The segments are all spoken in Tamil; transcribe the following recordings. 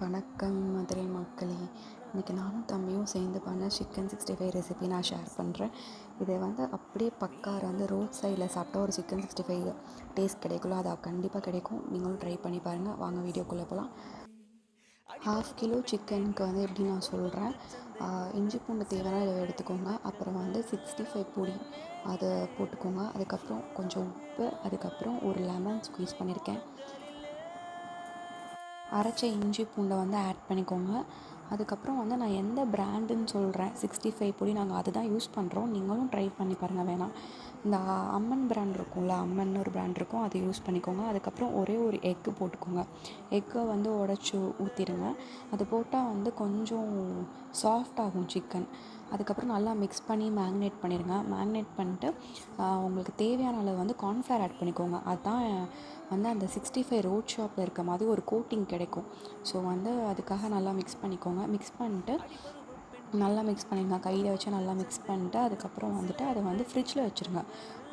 வணக்கம் மதுரை மக்களே. இன்றைக்கி நானும் தம்பியும் சேர்ந்து பண்ண சிக்கன் 65 ரெசிபி நான் ஷேர் பண்ணுறேன். இதை அப்படியே பக்கார் ரோட் சைடில் சாப்பிட்டா ஒரு சிக்கன் 65 டேஸ்ட் கிடைக்கும்ல, அது கண்டிப்பாக கிடைக்கும். நீங்களும் ட்ரை பண்ணி பாருங்கள். வாங்க வீடியோக்குள்ளே போகலாம். 1/2 கிலோ சிக்கனுக்கு எப்படி நான் சொல்கிறேன். இஞ்சி பூண்டு தேவையான இதை எடுத்துக்கோங்க. அப்புறம் 65 பொடி அதை போட்டுக்கோங்க. அதுக்கப்புறம் கொஞ்சம் உப்பு, அதுக்கப்புறம் ஒரு லெமன் ஸ்குவீஸ் பண்ணியிருக்கேன். அரைச்ச இஞ்சி பூண்டை ஆட் பண்ணிக்கோங்க. அதுக்கப்புறம் நான் எந்த பிராண்டுன்னு சொல்கிறேன், 65 பொடி நாங்கள் அதுதான் யூஸ் பண்ணுறோம். நீங்களும் ட்ரை பண்ணி பாருங்கள். வேணாம், இந்த அம்மன் பிராண்ட் இருக்கும்ல, அம்மன் ஒரு பிராண்ட் இருக்கும், அதை யூஸ் பண்ணிக்கோங்க. அதுக்கப்புறம் ஒரே ஒரு எக்கு போட்டுக்கோங்க. எக்கை உடச்சி ஊற்றிடுங்க. அது போட்டால் கொஞ்சம் சாஃப்ட் ஆகும் சிக்கன். அதுக்கப்புறம் நல்லா மிக்ஸ் பண்ணி மேக்னேட் பண்ணிடுங்க. மேக்னேட் பண்ணிட்டு உங்களுக்கு தேவையான அளவு கார்ன்ஃப்ளவர் ஆட் பண்ணிக்கோங்க. அதுதான் அந்த 65 ரோட் ஷாப்பில் இருக்க மாதிரி ஒரு கோட்டிங் கிடைக்கும். ஸோ அதுக்காக நல்லா மிக்ஸ் பண்ணிக்கோங்க. மிக்ஸ் பண்ணிட்டு நல்லா மிக்ஸ் பண்ணிடுங்க. கையில் வச்சு நல்லா மிக்ஸ் பண்ணிட்டு அதுக்கப்புறம் அதை ஃப்ரிட்ஜில் வச்சுருங்க.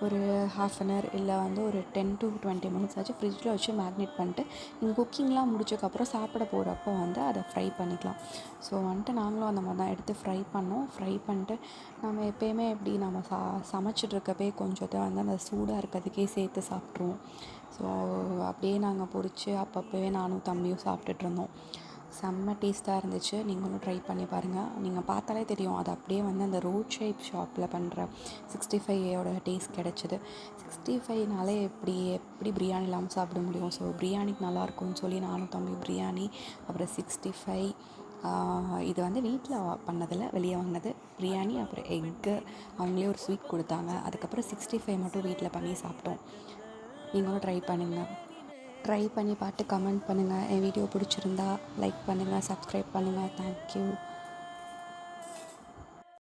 ஒரு 1/2 அன் ஹவர் இல்லை ஒரு 10 to 20 மினிட்ஸ் ஆச்சு ஃப்ரிட்ஜில் வச்சு மேக்னேட் பண்ணிட்டு நீங்கள் குக்கிங்லாம் முடிச்சதுக்கப்புறம் சாப்பிட போகிறப்போ அதை ஃப்ரை பண்ணிக்கலாம். ஸோ நாங்களும் அந்த மாதிரி தான் எடுத்து ஃப்ரை பண்ணோம். ஃப்ரை பண்ணிட்டு நம்ம எப்போயுமே எப்படி நம்ம சமைச்சிட்ருக்கப்பே கொஞ்சத்தை அந்த சூடாக இருக்கிறதுக்கே சேர்த்து சாப்பிட்ருவோம். ஸோ அப்படியே நாங்கள் பொரித்து அப்பப்போவே நானும் தம்பியும் சாப்பிட்டுட்ருந்தோம். செம்ம டேஸ்ட்டாக இருந்துச்சு. நீங்களும் ட்ரை பண்ணி பாருங்கள். நீங்கள் பார்த்தாலே தெரியும், அது அப்படியே அந்த ரோட் ஷேப் ஷாப்பில் பண்ணுற 65ஓட டேஸ்ட் கிடச்சிது. 65னாலே எப்படி பிரியாணி இல்லாமல் சாப்பிட முடியும். ஸோ பிரியாணிக்கு நல்லாயிருக்கும்னு சொல்லி நானும் தம்பி பிரியாணி, அப்புறம் 65 இது வீட்டில் பண்ணதில் வெளியே வாங்கினது பிரியாணி, அப்புறம் எக்கு அவங்களே ஒரு ஸ்வீட் கொடுத்தாங்க. அதுக்கப்புறம் 65 மட்டும் வீட்டில் பண்ணி சாப்பிட்டோம். நீங்களும் ட்ரை பண்ணுங்கள். ட்ரை பண்ணி பார்த்து கமெண்ட் பண்ணுங்கள். என் வீடியோ பிடிச்சிருந்தா லைக் பண்ணுங்கள், சப்ஸ்கிரைப் பண்ணுங்கள். தேங்க்யூ.